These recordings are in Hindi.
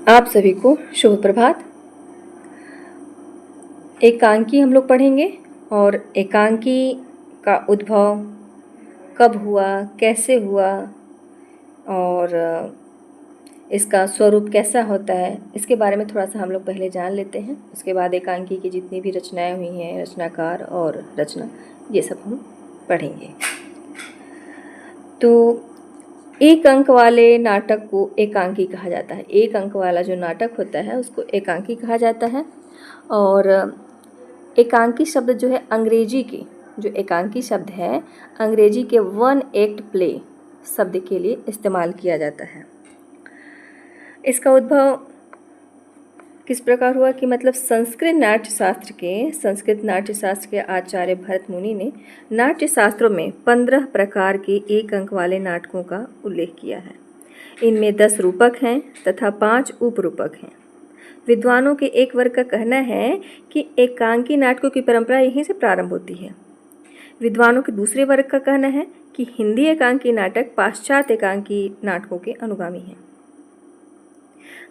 आप सभी को शुभ प्रभात। एकांकी हम लोग पढ़ेंगे और एकांकी का उद्भव कब हुआ, कैसे हुआ और इसका स्वरूप कैसा होता है, इसके बारे में थोड़ा सा हम लोग पहले जान लेते हैं। उसके बाद एकांकी की जितनी भी रचनाएं हुई हैं, रचनाकार और रचना, ये सब हम पढ़ेंगे। तो एक अंक वाले नाटक को एकांकी कहा जाता है। एक अंक वाला जो नाटक होता है उसको एकांकी कहा जाता है। और एकांकी शब्द जो है अंग्रेजी के, जो एकांकी शब्द है अंग्रेजी के वन एक्ट प्ले शब्द के लिए इस्तेमाल किया जाता है। इसका उद्भव किस प्रकार हुआ कि मतलब संस्कृत नाट्य शास्त्र के आचार्य भरत मुनि ने नाट्य शास्त्रों में 15 प्रकार के एक अंक वाले नाटकों का उल्लेख किया है। इनमें 10 रूपक हैं तथा 5 उपरूपक हैं। विद्वानों के एक वर्ग का कहना है कि एकांकी नाटकों की परंपरा यहीं से प्रारंभ होती है। विद्वानों के दूसरे वर्ग का कहना है कि हिंदी एकांकी नाटक पाश्चात्य एकांकी नाटकों के अनुगामी हैं।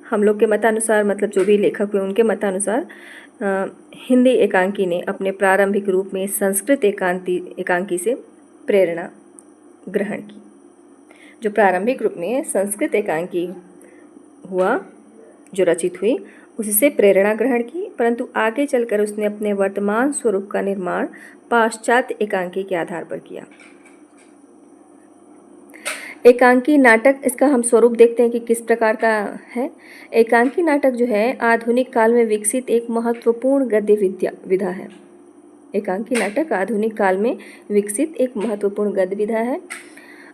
हम लोग के मतानुसार, मतलब जो भी लेखक हुए उनके मतानुसार, हिंदी एकांकी ने अपने प्रारंभिक रूप में संस्कृत एकांकी से प्रेरणा ग्रहण की। जो प्रारंभिक रूप में संस्कृत एकांकी हुआ, जो रचित हुई, उससे प्रेरणा ग्रहण की, परंतु आगे चलकर उसने अपने वर्तमान स्वरूप का निर्माण पाश्चात्य एकांकी के आधार पर किया। एकांकी नाटक, इसका हम स्वरूप देखते हैं कि किस प्रकार का है। एकांकी नाटक जो है आधुनिक काल में विकसित एक महत्वपूर्ण गद्य विधा है। एकांकी नाटक आधुनिक काल में विकसित एक महत्वपूर्ण गद्य विधा है।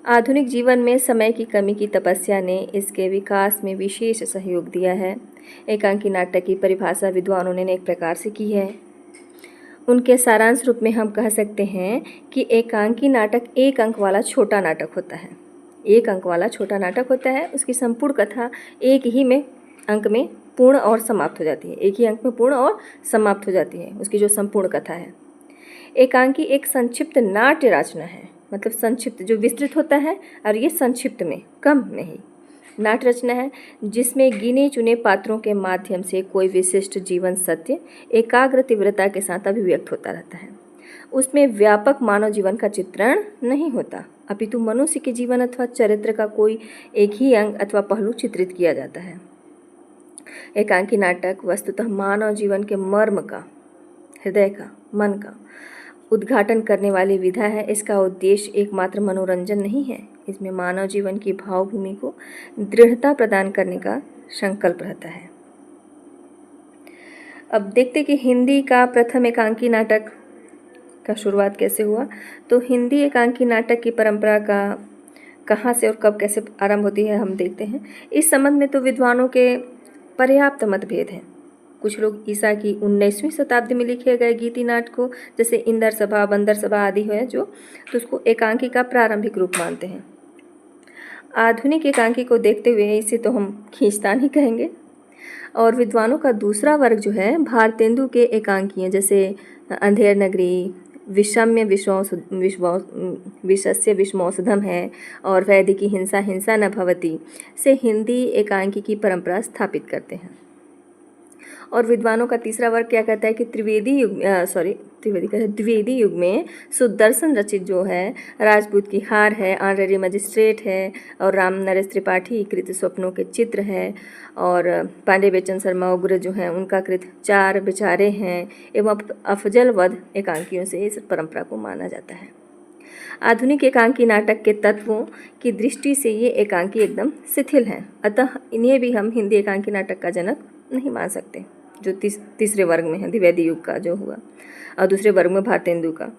आधुनिक जीवन में समय की कमी की तपस्या ने इसके विकास में विशेष सहयोग दिया है। एकांकी नाटक की परिभाषा विद्वानों ने अनेक प्रकार से की है। उनके सारांश रूप में हम कह सकते हैं कि एकांकी नाटक एक अंक वाला छोटा नाटक होता है। एक अंक वाला छोटा नाटक होता है, उसकी संपूर्ण कथा एक ही अंक में पूर्ण और समाप्त हो जाती है। एक ही अंक में पूर्ण और समाप्त हो जाती है उसकी जो संपूर्ण कथा है। एकांकी एक संक्षिप्त नाट्य रचना है, मतलब संक्षिप्त जो विस्तृत होता है, और ये संक्षिप्त में, कम नहीं, नाट्य रचना है जिसमें गिने चुने पात्रों के माध्यम से कोई विशिष्ट जीवन सत्य एकाग्र तीव्रता के साथ अभिव्यक्त होता रहता है। उसमें व्यापक मानव जीवन का चित्रण नहीं होता, अपितु मनुष्य के जीवन अथवा चरित्र का कोई एक ही अंग अथवा पहलू चित्रित किया जाता है। एकांकी नाटक वस्तुतः मानव जीवन के मर्म का, हृदय का, मन का उद्घाटन करने वाली विधा है। इसका उद्देश्य एकमात्र मनोरंजन नहीं है, इसमें मानव जीवन की भावभूमि को दृढ़ता प्रदान करने का संकल्प रहता है। अब देखते कि हिंदी का प्रथम एकांकी नाटक का शुरुआत कैसे हुआ। तो हिंदी एकांकी नाटक की परंपरा का कहाँ से और कब कैसे आरंभ होती है हम देखते हैं। इस संबंध में तो विद्वानों के पर्याप्त मतभेद हैं। कुछ लोग ईसा की 19वीं शताब्दी में लिखे गए गीति नाटकों जैसे इंदर सभा, बंदर सभा आदि है जो, तो उसको एकांकी का प्रारंभिक रूप मानते हैं। आधुनिक एकांकी को देखते हुए इसे तो हम खींचतान ही कहेंगे। और विद्वानों का दूसरा वर्ग जो है भारतेंदु के एकांकी हैं, जैसे अंधेर नगरी, विषम्य विषस्य विषमौषधम है, और वैदिकी हिंसा हिंसा न भवति से हिंदी एकांकी की परंपरा स्थापित करते हैं। और विद्वानों का तीसरा वर्ग क्या कहता है कि द्विवेदी युग में सुदर्शन रचित जो है राजपूत की हार है, ऑनरेरी मजिस्ट्रेट है, और राम नरेश त्रिपाठी कृत स्वप्नों के चित्र है, और पांडे बेचन शर्मा उग्र जो हैं उनका कृत चार विचारे हैं, एवं अफजल वध एकांकियों से इस परंपरा को माना जाता है। आधुनिक एकांकी नाटक के तत्वों की दृष्टि से ये एकांकी एकदम शिथिल हैं, अतः इन्हें भी हम हिंदी एकांकी नाटक का जनक नहीं मान सकते, जो तीसरे वर्ग में है द्विवेदी युग का जो हुआ, और दूसरे वर्ग में भारतेंदु का।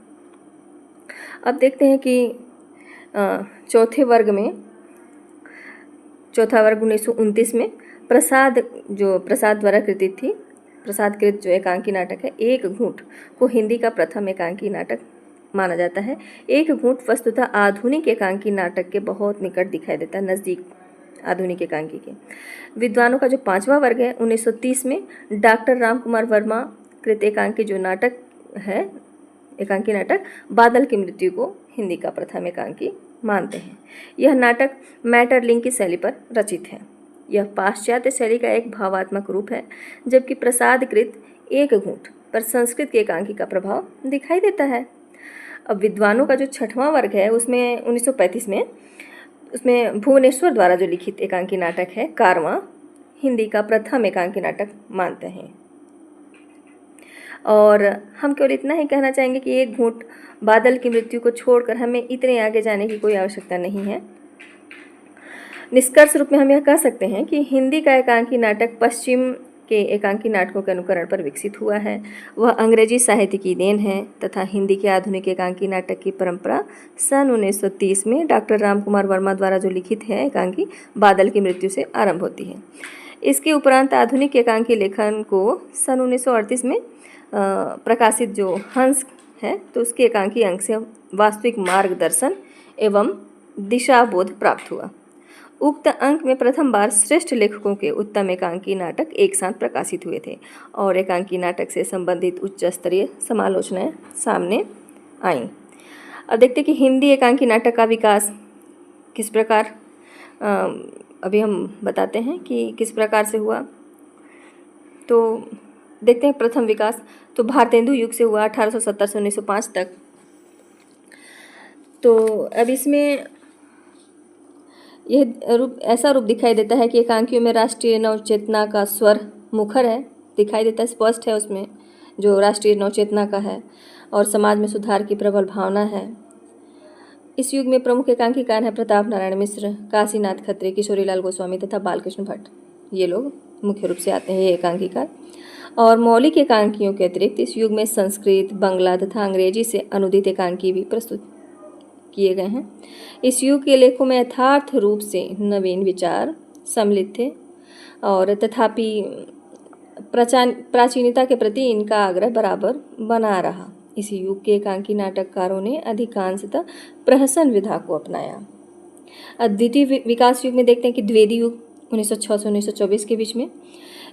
अब देखते हैं कि चौथा वर्ग 1929 में प्रसाद द्वारा कृतित थी। प्रसाद कृत जो एकांकी नाटक है एक घूंट को हिंदी का प्रथम एकांकी नाटक माना जाता है। एक घूंट वस्तुतः आधुनिक एकांकी नाटक के बहुत निकट दिखाई देता है, नज़दीक आधुनिक एकांकी के। विद्वानों का जो पांचवा वर्ग है 1930 में डॉक्टर राम कुमार वर्मा कृत एकांकी जो नाटक है, एकांकी नाटक बादल की मृत्यु को हिंदी का प्रथम एकांकी मानते हैं। यह नाटक मैटरलिंक की शैली पर रचित है। यह पाश्चात्य शैली का एक भावात्मक रूप है, जबकि प्रसादकृत एक घूंट पर संस्कृत के एकांकी का प्रभाव दिखाई देता है। अब विद्वानों का जो छठवां वर्ग है उसमें 1935 में उसमें भुवनेश्वर द्वारा जो लिखित एकांकी नाटक है कारवां हिंदी का प्रथम एकांकी नाटक मानते हैं। और हम केवल इतना ही कहना चाहेंगे कि एक घूंट बादल की मृत्यु को छोड़कर हमें इतने आगे जाने की कोई आवश्यकता नहीं है। निष्कर्ष रूप में हम यह कह सकते हैं कि हिंदी का एकांकी नाटक पश्चिम के एकांकी नाटकों के अनुकरण पर विकसित हुआ है। वह अंग्रेजी साहित्य की देन है तथा हिंदी के आधुनिक एकांकी नाटक की परंपरा सन 1930 में डॉक्टर राम कुमार वर्मा द्वारा जो लिखित है एकांकी बादल की मृत्यु से आरंभ होती है। इसके उपरांत आधुनिक एकांकी लेखन को सन 1938 में प्रकाशित जो हंस है तो उसके एकांकी अंक से वास्तविक मार्गदर्शन एवं दिशाबोध प्राप्त हुआ। उक्त अंक में प्रथम बार श्रेष्ठ लेखकों के उत्तम एकांकी नाटक एक साथ प्रकाशित हुए थे और एकांकी नाटक से संबंधित उच्च स्तरीय समालोचनाएं सामने आईं। अब देखते कि हिंदी एकांकी नाटक का विकास किस प्रकार अभी हम बताते हैं कि किस प्रकार से हुआ। तो देखते हैं प्रथम विकास तो भारतेंदु युग से हुआ 1870 से 1905 तक। तो अब इसमें यह रूप ऐसा रूप दिखाई देता है कि एकांकियों में राष्ट्रीय नवचेतना का स्वर मुखर है, दिखाई देता है, स्पष्ट है उसमें जो राष्ट्रीय नवचेतना का है और समाज में सुधार की प्रबल भावना है। इस युग में प्रमुख एकांकीकार हैं प्रताप नारायण मिश्र, काशीनाथ खत्री, किशोरीलाल गोस्वामी तथा बालकृष्ण भट्ट। ये लोग मुख्य रूप से आते हैं ये एकांकीकार। और मौलिक एकांकियों के अतिरिक्त इस युग में संस्कृत, बंगला तथा अंग्रेजी से अनुदित एकांकी भी प्रस्तुत किए गए हैं। इस युग के लेखों में यथार्थ रूप से नवीन विचार सम्मिलित थे और तथापि प्राचीनता के प्रति इनका आग्रह बराबर बना रहा। इस युग के एकांकी नाटककारों ने अधिकांशतः प्रहसन विधा को अपनाया। द्वितीय विकास युग में देखते हैं कि द्विवेदी युग 1906 से 1924 के बीच में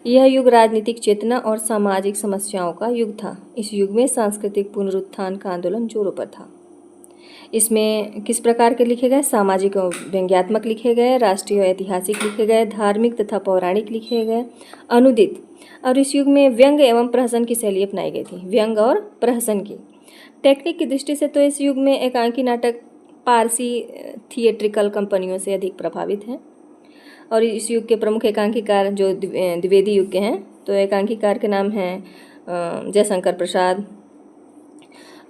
यह युग राजनीतिक चेतना और सामाजिक समस्याओं का युग था। इस युग में सांस्कृतिक पुनरुत्थान का आंदोलन जोरों पर था। इसमें किस प्रकार के लिखे गए, सामाजिक और व्यंग्यात्मक लिखे गए, राष्ट्रीय और ऐतिहासिक लिखे गए, धार्मिक तथा पौराणिक लिखे गए, अनुदित। और इस युग में व्यंग एवं प्रहसन की शैली अपनाई गई थी, व्यंग और प्रहसन की। टेक्निक की दृष्टि से तो इस युग में एकांकी नाटक पारसी थिएट्रिकल कंपनियों से अधिक प्रभावित हैं। और इस युग के प्रमुख एकांकीकार जो द्विवेदी युग के हैं तो एकांकीकार के नाम हैं जयशंकर प्रसाद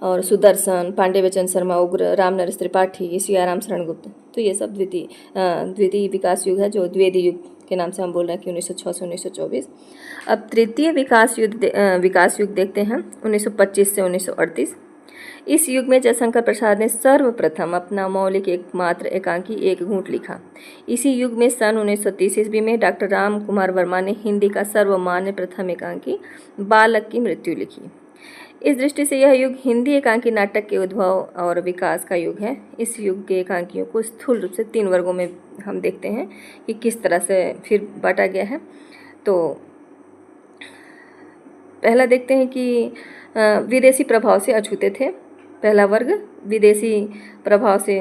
और सुदर्शन, पांडे बचन शर्मा, उग्र, राम नरेश त्रिपाठी, सियाराम शरण गुप्त। तो ये सब द्वितीय विकास युग है जो द्विवेदी युग के नाम से हम बोल रहे हैं कि 1906 से 1924। अब तृतीय विकास युग देखते हैं 1925 से 1938। इस युग में जयशंकर प्रसाद ने सर्वप्रथम अपना मौलिक एकमात्र एकांकी एक घूंट लिखा। इसी युग में सन 1930 ईस्वी में डॉक्टर राम कुमार वर्मा ने हिंदी का सर्वमान्य प्रथम एकांकी बालक की मृत्यु लिखी। इस दृष्टि से यह युग हिंदी एकांकी नाटक के उद्भव और विकास का युग है। इस युग के एकांकियों को स्थूल रूप से 3 वर्गों में हम देखते हैं कि किस तरह से फिर बांटा गया है। तो पहला देखते हैं कि विदेशी प्रभाव से अछूते थे। पहला वर्ग विदेशी प्रभाव से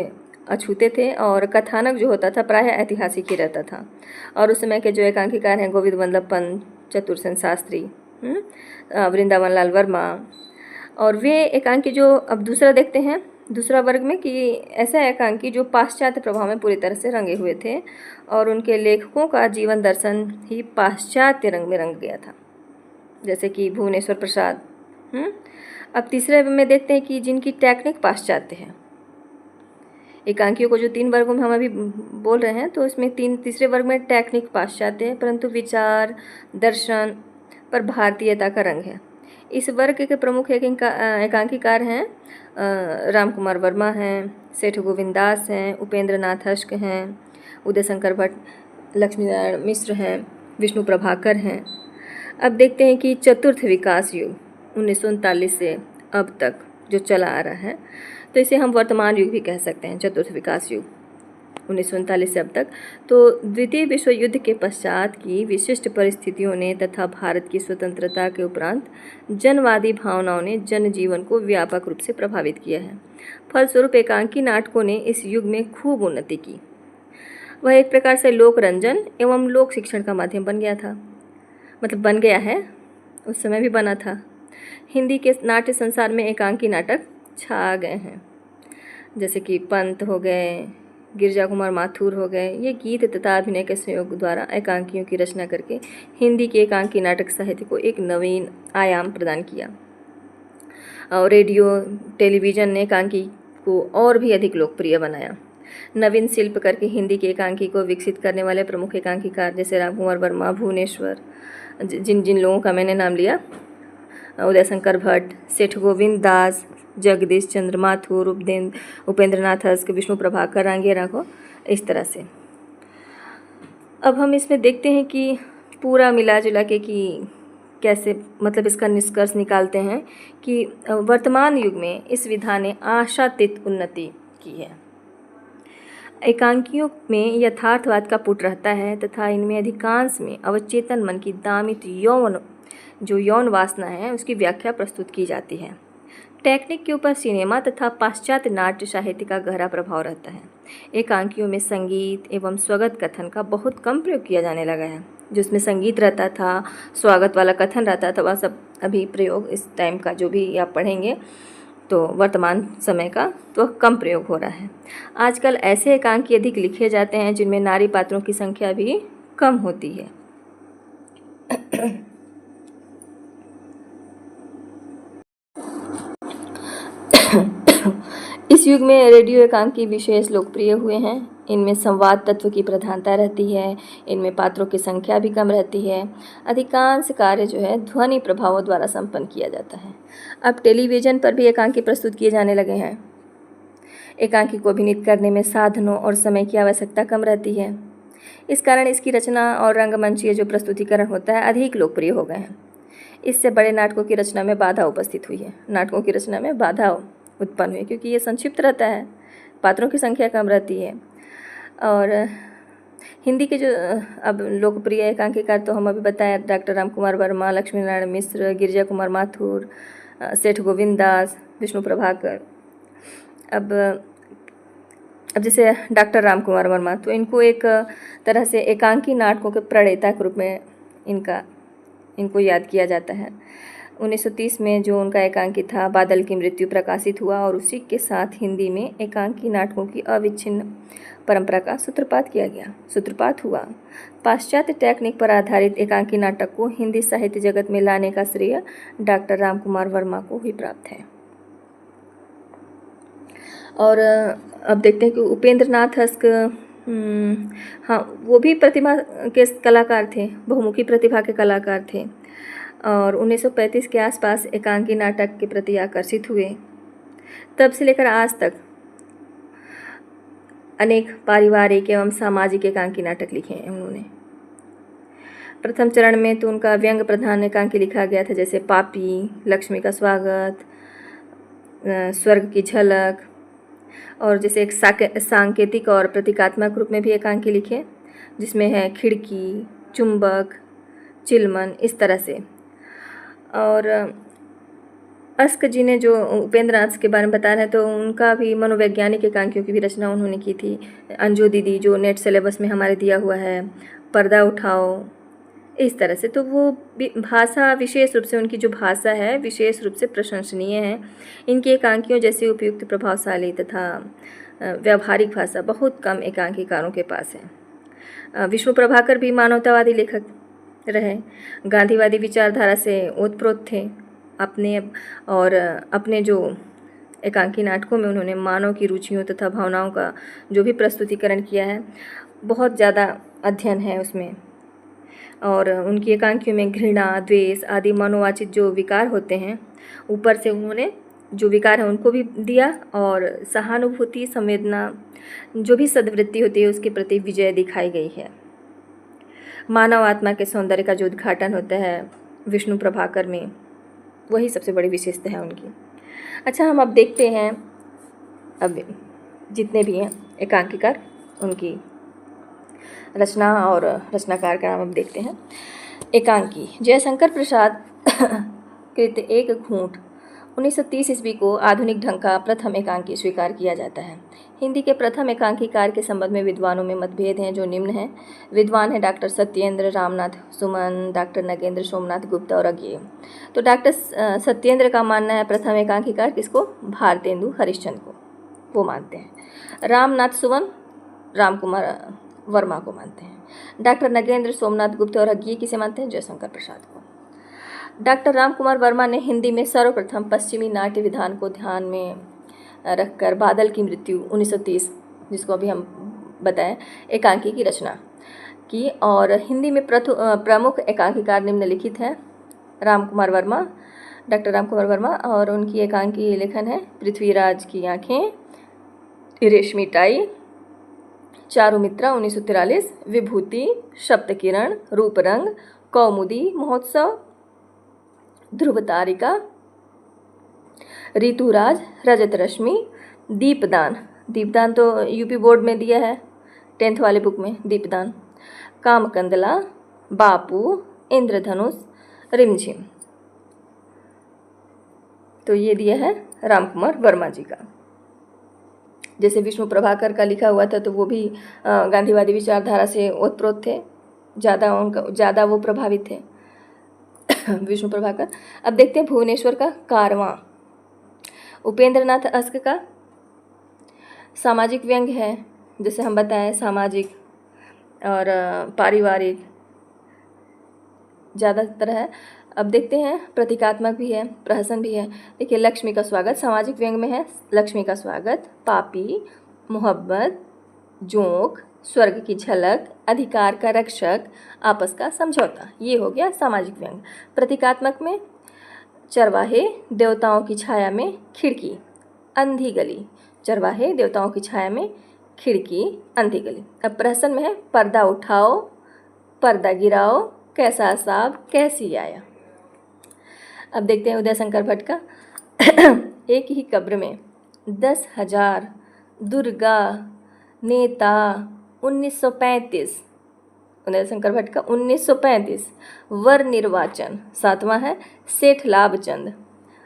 अछूते थे और कथानक जो होता था प्रायः ऐतिहासिक ही रहता था। और उस समय के जो एकांकीकार हैं गोविंद वल्लभ पंत, चतुरसेन शास्त्री, वृंदावन लाल वर्मा। और वे एकांकी जो अब दूसरा देखते हैं दूसरा वर्ग में कि ऐसा एकांकी जो पाश्चात्य प्रभाव में पूरी तरह से रंगे हुए थे और उनके लेखकों का जीवन दर्शन ही पाश्चात्य रंग में रंग गया था, जैसे कि भुवनेश्वर प्रसाद। अब तीसरे में देखते हैं कि जिनकी टेक्निक पाश्चात्य है। एकांकियों को जो 3 वर्गों में हम अभी बोल रहे हैं तो इसमें तीसरे वर्ग में टेक्निक पाश्चात्य है परंतु विचार दर्शन पर भारतीयता का रंग है। इस वर्ग के प्रमुख एकांकीकार हैं राम कुमार वर्मा हैं, सेठ गोविंद दास हैं, उपेंद्र नाथ अश्क हैं, उदय शंकर भट्ट, लक्ष्मी नारायण मिश्र हैं, विष्णु प्रभाकर हैं। अब देखते हैं कि चतुर्थ विकास युग 1939 से अब तक जो चला आ रहा है तो इसे हम वर्तमान युग भी कह सकते हैं। चतुर्थ विकास युग 1939 से अब तक। तो द्वितीय विश्व युद्ध के पश्चात की विशिष्ट परिस्थितियों ने तथा भारत की स्वतंत्रता के उपरांत जनवादी भावनाओं ने जनजीवन को व्यापक रूप से प्रभावित किया है। फलस्वरूप एकांकी नाटकों ने इस युग में खूब उन्नति की। वह एक प्रकार से लोक रंजन एवं लोक शिक्षण का माध्यम बन गया था, मतलब बन गया है, उस समय भी बना था। हिंदी के नाट्य संसार में एकांकी नाटक छा गए हैं, जैसे कि पंत हो गए, गिरजा कुमार माथुर हो गए। ये गीत तथा अभिनय के संयोग द्वारा एकांकियों की रचना करके हिंदी के एकांकी नाटक साहित्य को एक नवीन आयाम प्रदान किया। और रेडियो टेलीविज़न ने एकांकी को और भी अधिक लोकप्रिय बनाया। नवीन शिल्प करके हिंदी के एकांकी को विकसित करने वाले प्रमुख एकांकीकार जैसे राम कुमार वर्मा, भुवनेश्वर, जिन जिन लोगों का मैंने नाम लिया, उदय शंकर भट्ट, सेठ गोविंद दास, जगदीश चंद्र माथुर, उपेंद्र नाथ हस्क, विष्णु प्रभाकर, रांगे राघव, इस तरह से। अब हम इसमें देखते हैं कि पूरा मिला जुला के कि कैसे, मतलब इसका निष्कर्ष निकालते हैं कि वर्तमान युग में इस विधा ने आशातीत उन्नति की है। एकांकियों में यथार्थवाद का पुट रहता है तथा इनमें अधिकांश में अवचेतन मन की दामित यौन वासना है उसकी व्याख्या प्रस्तुत की जाती है। टेक्निक के ऊपर सिनेमा तथा पाश्चात्य नाट्य साहित्य का गहरा प्रभाव रहता है। एकांकियों में संगीत एवं स्वागत कथन का बहुत कम प्रयोग किया जाने लगा है। जिसमें संगीत रहता था, स्वागत वाला कथन रहता था, वह सब अभी प्रयोग इस टाइम का जो भी आप पढ़ेंगे तो वर्तमान समय का तो कम प्रयोग हो रहा है। आजकल ऐसे एकांकी अधिक लिखे जाते हैं जिनमें नारी पात्रों की संख्या भी कम होती है। इस युग में रेडियो एकांकी विशेष लोकप्रिय हुए हैं। इनमें संवाद तत्व की प्रधानता रहती है, इनमें पात्रों की संख्या भी कम रहती है। अधिकांश कार्य जो है ध्वनि प्रभावों द्वारा संपन्न किया जाता है। अब टेलीविज़न पर भी एकांकी प्रस्तुत किए जाने लगे हैं। एकांकी को अभिनीत करने में साधनों और समय की आवश्यकता कम रहती है। इस कारण इसकी रचना और रंगमंचीय जो प्रस्तुतिकरण होता है अधिक लोकप्रिय हो गए हैं। इससे बड़े नाटकों की रचना में बाधा उपस्थित हुई है। नाटकों की रचना में बाधा उत्पन्न हुई क्योंकि ये संक्षिप्त रहता है, पात्रों की संख्या कम रहती है। और हिंदी के जो अब लोकप्रिय एकांकीकार तो हम अभी बताए, डॉक्टर राम कुमार वर्मा, लक्ष्मी नारायण मिश्र, गिरजा कुमार माथुर, सेठ गोविंद दास, विष्णु प्रभाकर। अब जैसे डॉक्टर राम कुमार वर्मा, तो इनको एक तरह से एकांकी नाटकों के प्रणेता के रूप में इनको याद किया जाता है। 1930 में जो उनका एकांकी था बादल की मृत्यु प्रकाशित हुआ और उसी के साथ हिंदी में एकांकी नाटकों की अविच्छिन्न परंपरा का सूत्रपात हुआ। पाश्चात्य टेक्निक पर आधारित एकांकी नाटक को हिंदी साहित्य जगत में लाने का श्रेय डॉक्टर राम कुमार वर्मा को ही प्राप्त है। और अब देखते हैं कि उपेंद्र नाथ हस्क, हाँ, वो भी प्रतिभा के कलाकार थे, बहुमुखी प्रतिभा के कलाकार थे और 1935 के आसपास एकांकी नाटक के प्रति आकर्षित हुए। तब से लेकर आज तक अनेक पारिवारिक एवं सामाजिक एकांकी नाटक लिखे हैं उन्होंने। प्रथम चरण में तो उनका व्यंग प्रधान एकांकी लिखा गया था, जैसे पापी, लक्ष्मी का स्वागत, स्वर्ग की झलक, और जैसे एक सांकेतिक और प्रतीकात्मक रूप में भी एकांकी लिखे जिसमें है खिड़की, चुंबक, चिलमन, इस तरह से। और अस्क जी ने जो उपेंद्र नाथ के बारे में बता रहे हैं तो उनका भी मनोवैज्ञानिक एकांकियों की भी रचना उन्होंने की थी। अंजू दीदी जो नेट सिलेबस में हमारे दिया हुआ है, पर्दा उठाओ, इस तरह से। तो वो भाषा विशेष रूप से, उनकी जो भाषा है विशेष रूप से प्रशंसनीय है। इनकी एकांकियों जैसी उपयुक्त, प्रभावशाली तथा व्यावहारिक भाषा बहुत कम एकांकीकारों के पास है। विष्णु प्रभाकर भी मानवतावादी लेखक रहे, गांधीवादी विचारधारा से ओतप्रोत थे। अपने जो एकांकी नाटकों में उन्होंने मानव की रुचियों तथा भावनाओं का जो भी प्रस्तुतिकरण किया है बहुत ज़्यादा अध्ययन है उसमें। और उनकी एकांकियों में घृणा, द्वेष आदि मनोवाचित जो विकार होते हैं, ऊपर से उन्होंने जो विकार है उनको भी दिया और सहानुभूति, संवेदना, जो भी सद्वृत्ति होती है उसके प्रति विजय दिखाई गई है। मानव आत्मा के सौंदर्य का जो उद्घाटन होता है विष्णु प्रभाकर में, वही सबसे बड़ी विशेषता है उनकी। अच्छा, हम अब देखते हैं अब जितने भी हैं एकांकीकार, उनकी रचना और रचनाकार का नाम अब देखते हैं। एकांकी जयशंकर प्रसाद कृत एक घूंट 1930 ईस्वी को आधुनिक ढंग का प्रथम एकांकी स्वीकार किया जाता है। हिंदी के प्रथम एकांकीकार के संबंध में विद्वानों में मतभेद हैं, जो निम्न हैं। विद्वान हैं डॉक्टर सत्येंद्र रामनाथ सुमन, डॉक्टर नगेंद्र सोमनाथ गुप्ता और अज्ञेय। तो डॉक्टर सत्येंद्र का मानना है प्रथम एकांकीकार किसको, भारतेंदु हरिश्चंद्र को, वो मानते हैं। रामनाथ सुमन राम कुमार वर्मा को मानते हैं। डॉक्टर नगेंद्र सोमनाथ गुप्ता और अज्ञेय किसे मानते हैं, जयशंकर प्रसाद को। डॉक्टर राम कुमार वर्मा ने हिंदी में सर्वप्रथम पश्चिमी नाट्य विधान को ध्यान में रखकर बादल की मृत्यु 1930, जिसको अभी हम बताएं, एकांकी की रचना की। और हिंदी में प्रमुख एकांकीकार निम्नलिखित हैं। राम कुमार वर्मा, डॉक्टर राम कुमार वर्मा, और उनकी एकांकी लेखन है पृथ्वीराज की आँखें, रेशमी टाई, चारुमित्रा 1943, विभूति, सप्तकिरण, रूपरंग, कौमुदी महोत्सव, ध्रुवतारिका, ऋतुराज, रजत रश्मि, दीपदान, दीपदान तो यूपी बोर्ड में दिया है 10th वाले बुक में, दीपदान, कामकंदला, बापू, इंद्रधनुष, रिमझिम। तो ये दिया है राम कुमार वर्मा जी का। जैसे विष्णु प्रभाकर का लिखा हुआ था तो वो भी गांधीवादी विचारधारा से ओतप्रोत थे, ज़्यादा वो प्रभावित थे विष्णु प्रभाकर। अब देखते हैं भुवनेश्वर का कारवां, उपेंद्र नाथ अस्क का सामाजिक व्यंग्य है, जैसे हम बताएं सामाजिक और पारिवारिक ज़्यादातर है। अब देखते हैं प्रतीकात्मक भी है, प्रहसन भी है। देखिए लक्ष्मी का स्वागत सामाजिक व्यंग्य में है, लक्ष्मी का स्वागत, पापी, मोहब्बत, जोंक, स्वर्ग की झलक, अधिकार का रक्षक, आपस का समझौता, ये हो गया सामाजिक व्यंग्य। प्रतीकात्मक में चरवाहे, देवताओं की छाया में खिड़की, अंधी गली, चरवाहे, देवताओं की छाया में खिड़की, अंधी गली। अब प्रहसन में है पर्दा उठाओ, पर्दा गिराओ, कैसा साहब कैसी आया। अब देखते हैं उदय शंकर भट्ट का एक ही कब्र में 10,000 दुर्गा नेता 1935, उदय शंकर भट्ट का 1935। वर निर्वाचन 7वां है, सेठ लाभचंद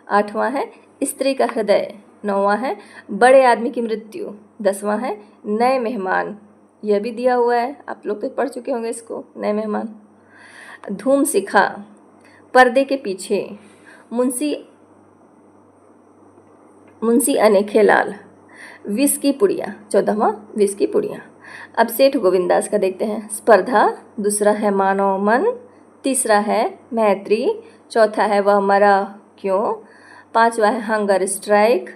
8वां है, स्त्री का हृदय 9वां है, बड़े आदमी की मृत्यु 10वां है, नए मेहमान, यह भी दिया हुआ है, आप लोग तो पढ़ चुके होंगे इसको, नए मेहमान। धूम सिखा, पर्दे के पीछे, मुंशी अनेखेलाल, विष की पुड़िया 14वां, विष की पुड़िया। अब सेठ गोविंदास का देखते हैं। स्पर्धा, दूसरा है मानव मन, तीसरा है मैत्री, चौथा है वह मरा क्यों, 5वां है हंगर स्ट्राइक,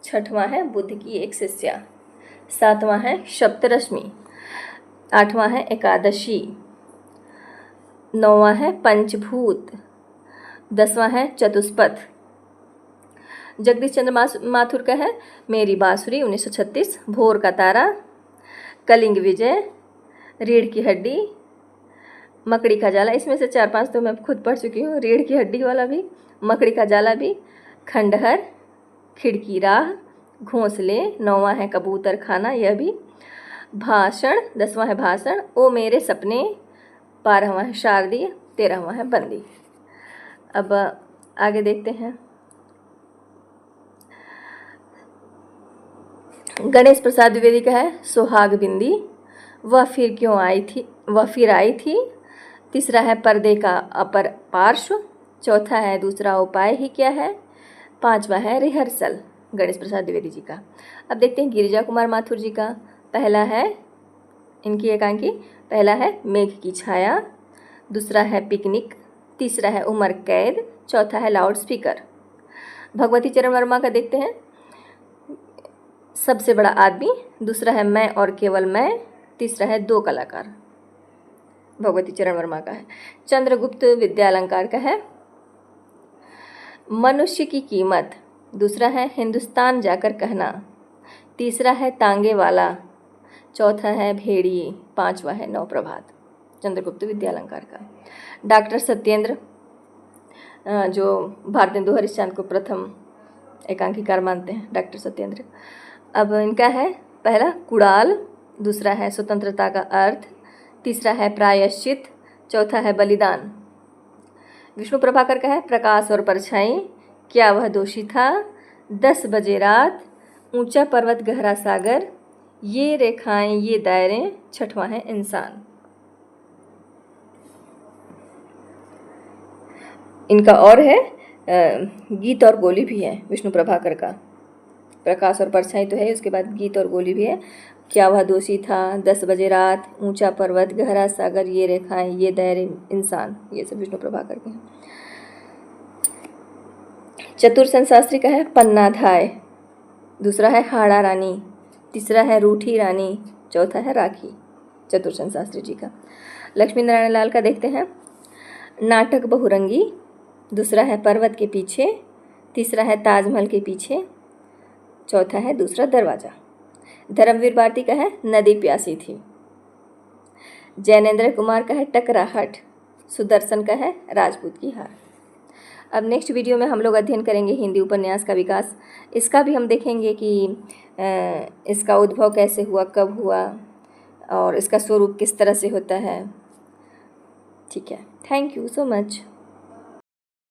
6वां है बुद्ध की एक शिष्या, 7वां है सप्तरश्मि, 8वां है एकादशी, 9वां है पंचभूत, 10वां है चतुष्पथ। जगदीश चंद्र माथुर का है मेरी बांसुरी 1936, भोर का तारा, कलिंग विजय, रीढ़ की हड्डी, मकड़ी का जाला, इसमें से 4-5 तो मैं खुद पढ़ चुकी हूँ, रीढ़ की हड्डी वाला भी, मकड़ी का जाला भी, खंडहर, खिड़की राह, घोंसले, 9वां है कबूतर खाना, यह भी, भाषण, 10वां है भाषण, ओ मेरे सपने, 12वां है शारदीय, 13वां है बंदी। अब आगे देखते हैं। गणेश प्रसाद द्विवेदी का है सुहाग बिंदी, वह फिर आई थी, तीसरा है पर्दे का अपर पार्श्व, चौथा है दूसरा उपाय ही क्या है, 5वां है रिहर्सल, गणेश प्रसाद द्विवेदी जी का। अब देखते हैं गिरिजा कुमार माथुर जी का। पहला है इनकी एकांकी, पहला है मेघ की छाया, दूसरा है पिकनिक, तीसरा है उमर कैद, चौथा है लाउड स्पीकर। भगवती चरण वर्मा का देखते हैं। सबसे बड़ा आदमी, दूसरा है मैं और केवल मैं, तीसरा है दो कलाकार, भगवती चरण वर्मा का है। चंद्रगुप्त विद्यालंकार का है मनुष्य की कीमत, दूसरा है हिंदुस्तान जाकर कहना, तीसरा है तांगे वाला, चौथा है भेड़िए, 5वां है नौ प्रभात, चंद्रगुप्त विद्यालंकार का। डॉक्टर सत्येंद्र जो भारतेंदु हरिश्चंद्र को प्रथम एकांकीकार मानते हैं, डॉक्टर सत्येंद्र। अब इनका है पहला कुड़ाल, दूसरा है स्वतंत्रता का अर्थ, तीसरा है प्रायश्चित, चौथा है बलिदान। विष्णु प्रभाकर का है प्रकाश और परछाई, क्या वह दोषी था? 10 बजे रात, ऊंचा पर्वत गहरा सागर, ये रेखाएं ये दायरे, छठवां है इंसान। इनका और है गीत और गोली भी है विष्णु प्रभाकर का। प्रकाश और परछाई तो है, उसके बाद गीत और गोली भी है। क्या वह दोषी था? 10 बजे रात, ऊंचा पर्वत गहरा सागर, ये रेखाएं ये दायरे, इंसान। ये सब विष्णु प्रभाकर के हैं। चतुरसेन शास्त्री का है पन्नाधाय, दूसरा है हाड़ा रानी, तीसरा है रूठी रानी, चौथा है राखी। चतुरसेन शास्त्री जी का। लक्ष्मी नारायण लाल का देखते हैं नाटक बहुरंगी, दूसरा है पर्वत के पीछे, तीसरा है ताजमहल के पीछे, चौथा है दूसरा दरवाजा। धर्मवीर भारती का है नदी प्यासी थी। जैनेन्द्र कुमार का है टकराहट, सुदर्शन का है राजपूत की हार। अब नेक्स्ट वीडियो में हम लोग अध्ययन करेंगे हिंदी उपन्यास का विकास। इसका भी हम देखेंगे कि इसका उद्भव कैसे हुआ, कब हुआ और इसका स्वरूप किस तरह से होता है। ठीक है, थैंक यू सो मच।